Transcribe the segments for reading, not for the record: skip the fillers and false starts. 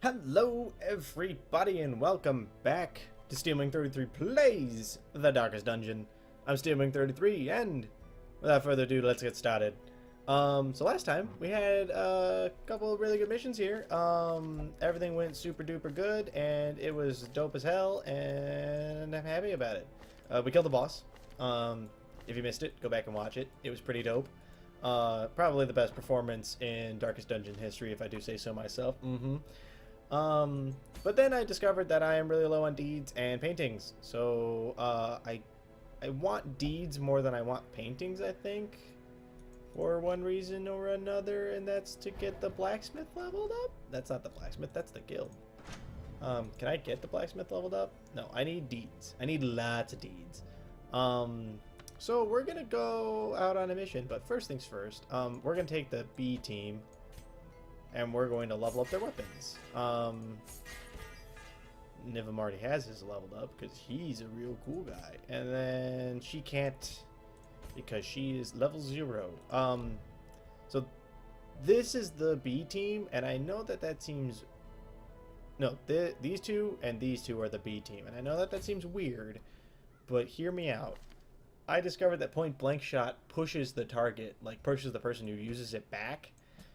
Hello everybody and welcome back to Stealwing 33 Plays The Darkest Dungeon. I'm Stealwing 33 and without further ado, let's get started. So last time we had a couple of really good missions here. Everything went super duper good and it was dope as hell and I'm happy about it. We killed the boss. If you missed it, go back and watch it. It was pretty dope. Probably the best performance in Darkest Dungeon history if I do say so myself. But then I discovered that I am really low on deeds and paintings, so I want deeds more than I want paintings, I think, for one reason or another, and that's to get the blacksmith leveled up. That's not the blacksmith, that's the guild. Can I get the blacksmith leveled up? No, I need deeds. I need lots of deeds. So we're gonna go out on a mission, but first things first, we're gonna take the B team and we're going to level up their weapons. Nivam already has his leveled up because he's a real cool guy. And then she can't because she is level 0. So this is the B team, and I know that that seems... No, these two and these two are the B team. And I know that that seems weird, but hear me out. I discovered that point blank shot pushes the target, like pushes the person who uses it back.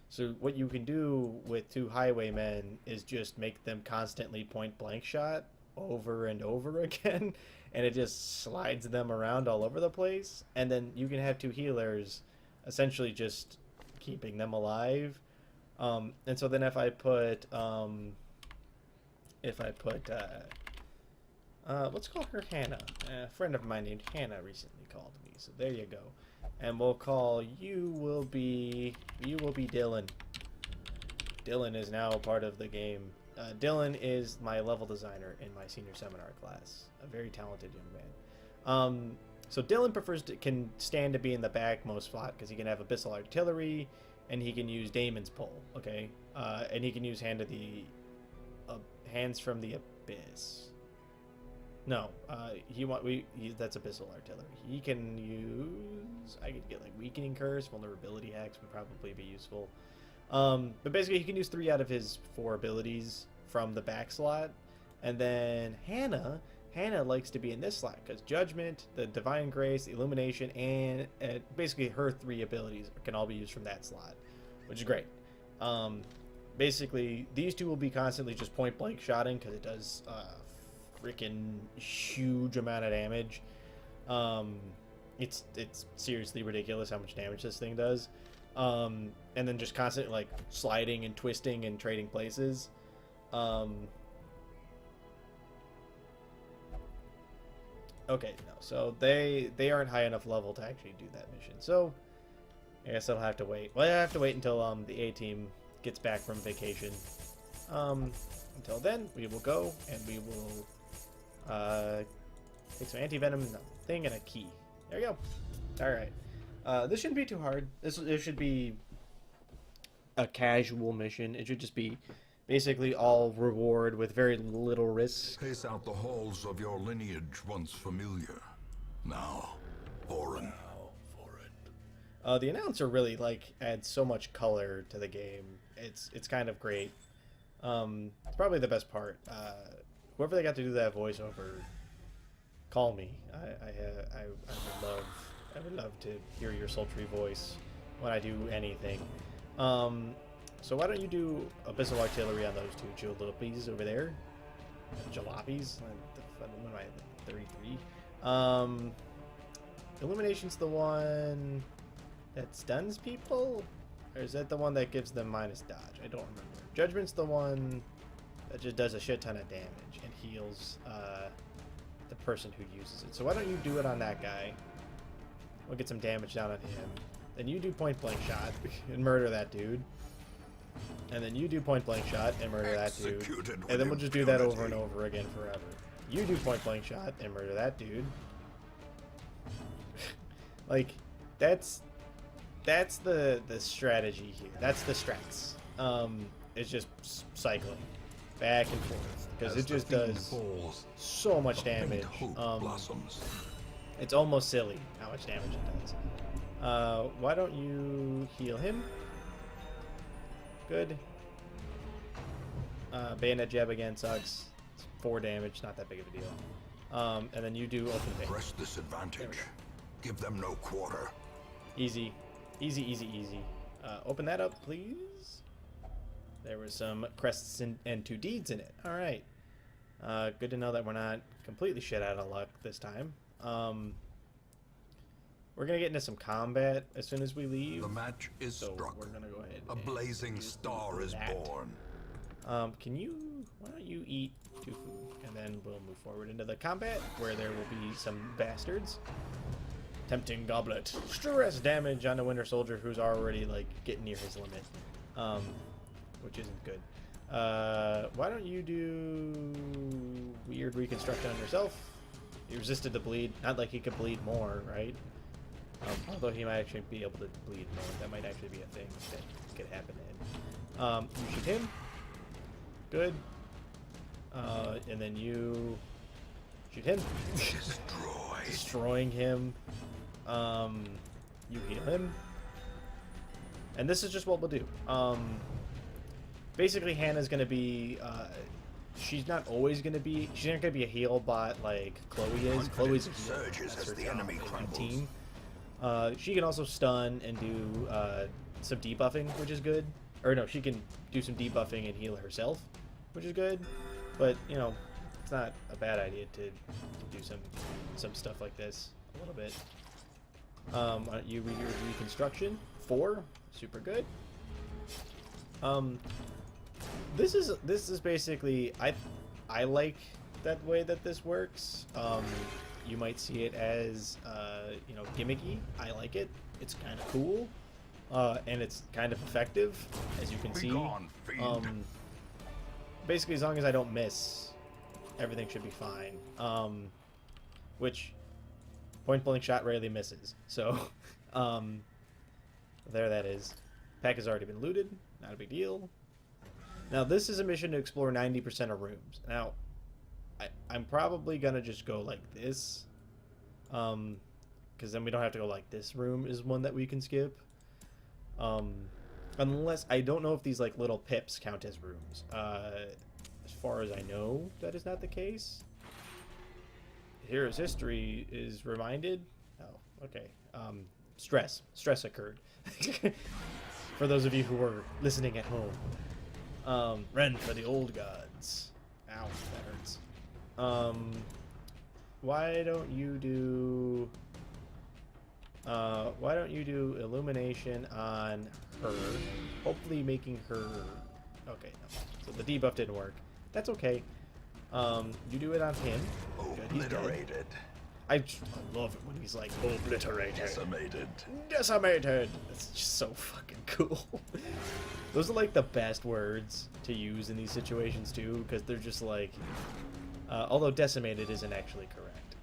So what you can do with two highwaymen is just make them constantly point blank shot over and over again, and it just slides them around all over the place. And then you can have two healers essentially just keeping them alive. And so then if I put let's call her Hannah. A friend of mine named Hannah recently called me, so there you go. And we'll call you will be Dylan. Dylan is now a part of the game. Dylan is my level designer in my senior seminar class. A very talented young man. So Dylan can stand to be in the backmost slot because he can have abyssal artillery and he can use Damon's pull. Okay, and he can use hands from the abyss. No, that's abyssal artillery. He can use... I could get like weakening curse, vulnerability hacks would probably be useful. But basically he can use 3 out of his 4 abilities from the back slot. And then Hannah likes to be in this slot because Judgment, the Divine Grace, the Illumination, and basically her 3 abilities can all be used from that slot, which is great. Basically these two will be constantly just point blank shotting because it does freaking huge amount of damage. It's seriously ridiculous how much damage this thing does. And then just constantly like sliding and twisting and trading places. Okay, no, so they aren't high enough level to actually do that mission, so I guess I'll have to wait. Well, I have to wait until the A team gets back from vacation. Until then, we will go and we will take some anti-venom thing and a key. There you go. Alright. This shouldn't be too hard. It should be a casual mission. It should just be basically all reward with very little risk. Pace out the halls of your lineage once familiar. Now, foreign. The announcer really adds so much color to the game. It's kind of great. It's probably the best part. Whoever they got to do that voiceover, call me. I would love to hear your sultry voice when I do anything. So why don't you do abyssal artillery on those two jalopies over there? Jalopies? What am I, 33? Illumination's the one that stuns people? Or is that the one that gives them minus dodge? I don't remember. Judgment's the one that just does a shit ton of damage and heals the person who uses it. So why don't you do it on that guy? We'll get some damage down on him. Then you do point blank shot and murder that dude. And then you do point blank shot and murder that dude. And then we'll just do that over and over again forever. You do point blank shot and murder that dude. Like, that's the strategy here. That's the strats. It's just cycling back and forth because it just does so much damage. It's almost silly how much damage it does. Why don't you heal him? Good. Bayonet jab again sucks. It's 4 damage, not that big of a deal. And then you do open pick. Press this advantage. Give them no quarter. Easy. Easy, easy, easy. Open that up, please. There were some crests and 2 deeds in it. Alright. Good to know that we're not completely shit out of luck this time. We're going to get into some combat as soon as we leave. The match is struck. We're going to go ahead. A blazing star is born. Why don't you eat 2 food, and then we'll move forward into the combat, where there will be some bastards. Tempting Goblet. Stress damage on the Winter Soldier, who's already, like, getting near his limit. Which isn't good. Why don't you do weird reconstruction on yourself? He resisted the bleed. Not like he could bleed more, right? Although he might actually be able to bleed more. That might actually be a thing that could happen to him. You shoot him. Good. And then you shoot him. Destroying him. You heal him. And this is just what we'll do. Basically, Hannah's going to be... she's not always going to be... She's not going to be a heal bot like Chloe is. Chloe's a heal. That's her the enemy team. She can also stun and do some debuffing, which is good. Or no, she can do some debuffing and heal herself, which is good. But, you know, it's not a bad idea to do some stuff like this a little bit. Why don't you read your reconstruction? 4. Super good. This is basically... I like that way that this works. You might see it as, you know, gimmicky. I like it. It's kind of cool. And it's kind of effective, as you can see. Basically, as long as I don't miss, everything should be fine. Which, point-blank shot rarely misses. So, there that is. Pack has already been looted. Not a big deal. Now, this is a mission to explore 90% of rooms. Now, I'm probably gonna just go like this, because then we don't have to go like this room is one that we can skip. Unless, I don't know if these like little pips count as rooms. As far as I know, that is not the case. Hero's history is reminded. Oh, okay. Stress occurred. For those of you who are listening at home. Ren for the old gods. Ow, that hurts. Why don't you do illumination on her, hopefully making her... Okay, no. So the debuff didn't work. That's okay. You do it on him. Obliterated. I love it when he's like, obliterated. Decimated. Decimated. That's just so fucking cool. Those are like the best words to use in these situations too, because they're just like... although decimated isn't actually correct.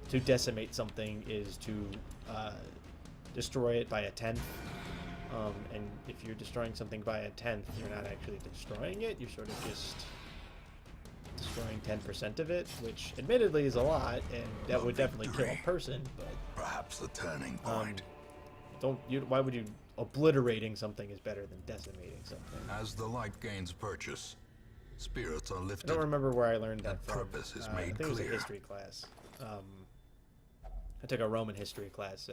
To decimate something is to destroy it by a 10th. And if you're destroying something by a 10th, you're not actually destroying it. You're sort of just destroying 10% of it, which admittedly is a lot, and that would definitely kill a person. But perhaps the turning point. Why would you... Obliterating something is better than decimating something. As the light gains purchase, spirits are lifted. I don't remember where I learned that from. Purpose is made I think it was a clear. history class. I took a Roman history class.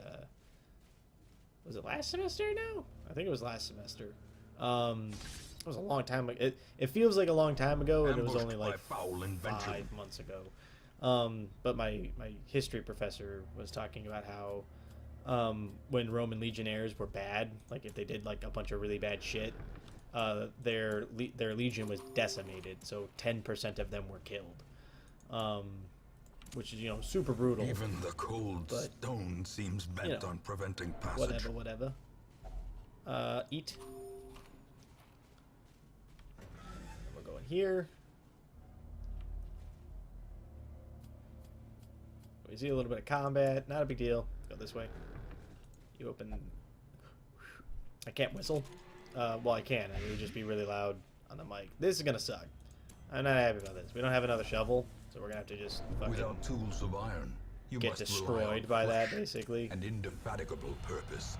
Was it last semester now? I think it was last semester. It was a long time ago. It feels like a long time ago, and it was only like 5 months ago. But my history professor was talking about how when Roman legionnaires were bad, like if they did like a bunch of really bad shit, their legion was decimated, so 10% of them were killed, which is, you know, super brutal. Even the cold stone seems bent on preventing passage. Whatever. Eat. We're going here. We see a little bit of combat. Not a big deal. Go this way. You open... I can't whistle. Well, I can. It would just be really loud on the mic. This is gonna suck. I'm not happy about this. We don't have another shovel, so we're gonna have to just fucking... Without tools of iron, you get must destroyed by that, basically. An indefatigable purpose.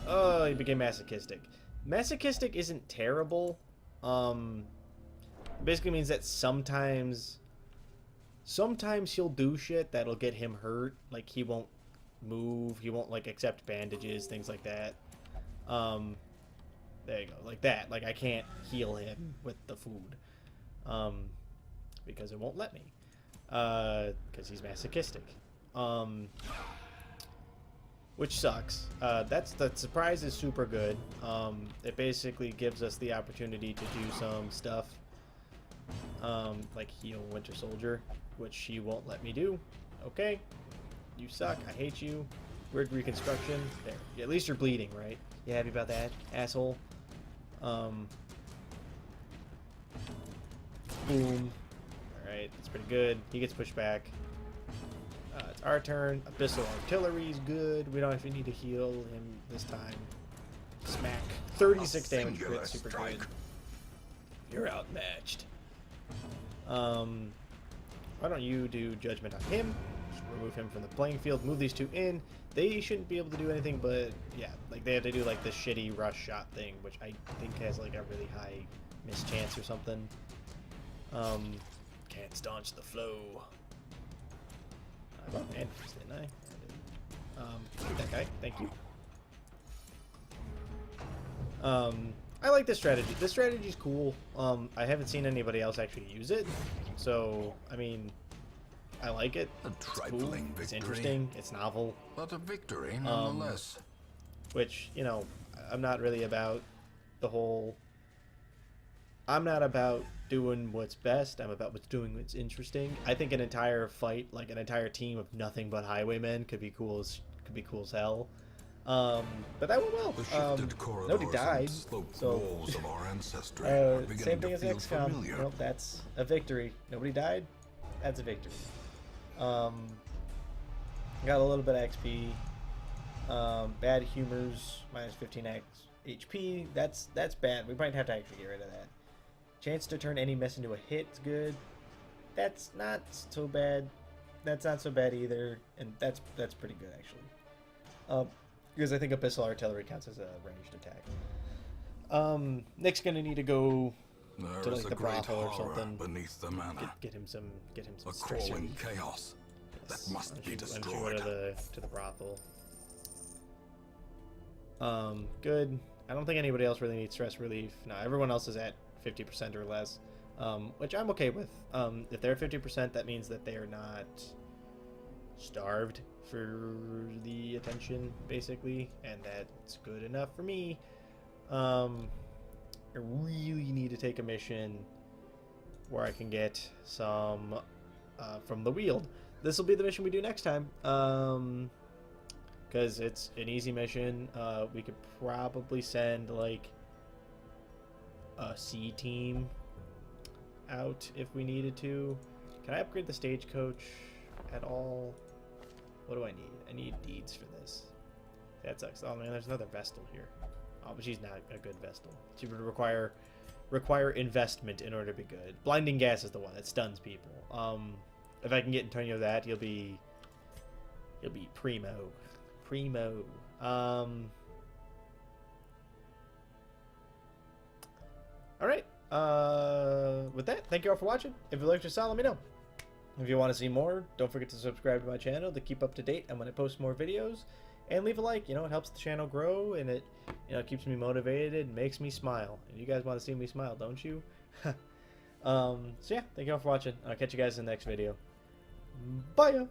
Oh, he became masochistic. Masochistic isn't terrible. It basically means that sometimes he'll do shit that'll get him hurt. Like, he won't move, he won't, like, accept bandages, things like that. There you go, like that. Like, I can't heal him with the food. Because it won't let me. Because he's masochistic. Which sucks. The surprise is super good. It basically gives us the opportunity to do some stuff. Like heal Winter Soldier, which she won't let me do. Okay. You suck. I hate you. Weird reconstruction. There. At least you're bleeding, right? You happy about that, asshole? Boom. Alright, that's pretty good. He gets pushed back. It's our turn. Abyssal Artillery is good. We don't actually need to heal him this time. Smack. 36 damage crit. Super good. You're outmatched. Why don't you do Judgment on him? Just remove him from the playing field. Move these two in. They shouldn't be able to do anything, but yeah, like they have to do like the shitty rush shot thing, which I think has like a really high miss chance or something. Can't staunch the flow. I brought bandages, didn't I? Shoot that guy. Thank you. I like this strategy. This strategy's cool. I haven't seen anybody else actually use it, so I mean, I like it. It's cool. It's interesting. It's novel. But a victory nonetheless. Which, you know, I'm not really about the whole. I'm not about doing what's best. I'm about what's interesting. I think an entire fight, like an entire team of nothing but highwaymen, could be cool as hell. But that went well. Nobody died, so walls of our ancestry same thing as XCOM. Nope, that's a victory. Nobody died. That's a victory. Got a little bit of XP. Bad humors minus 15x HP. That's bad. We might have to actually get rid of that. Chance to turn any mess into a hit is good. That's not so bad. That's not so bad either, and that's pretty good actually. Because I think Abyssal Artillery counts as a ranged attack. Nick's gonna need to go to like the brothel or something. Beneath the manor. Get him some a stress crawling relief. chaos that must be destroyed. Go to the brothel. Good. I don't think anybody else really needs stress relief. No, everyone else is at 50% or less, which I'm okay with. If they're 50%, that means that they are not starved for the attention, basically, and that's good enough for me. I really need to take a mission where I can get some from the Wield. This will be the mission we do next time, because it's an easy mission. We could probably send like a C team out if we needed to. Can I upgrade the stagecoach at all? What do I need? I need deeds for this. That sucks. Oh man, there's another Vestal here. Oh, but she's not a good Vestal. She would require investment in order to be good. Blinding gas is the one that stuns people. If I can get Antonio that, he'll be primo. Alright. With that, thank you all for watching. If you liked your style, let me know. If you want to see more, don't forget to subscribe to my channel to keep up to date and when I post more videos. And leave a like, you know, it helps the channel grow and it, you know, keeps me motivated and makes me smile. And you guys want to see me smile, don't you? So yeah, thank you all for watching. I'll catch you guys in the next video. Bye!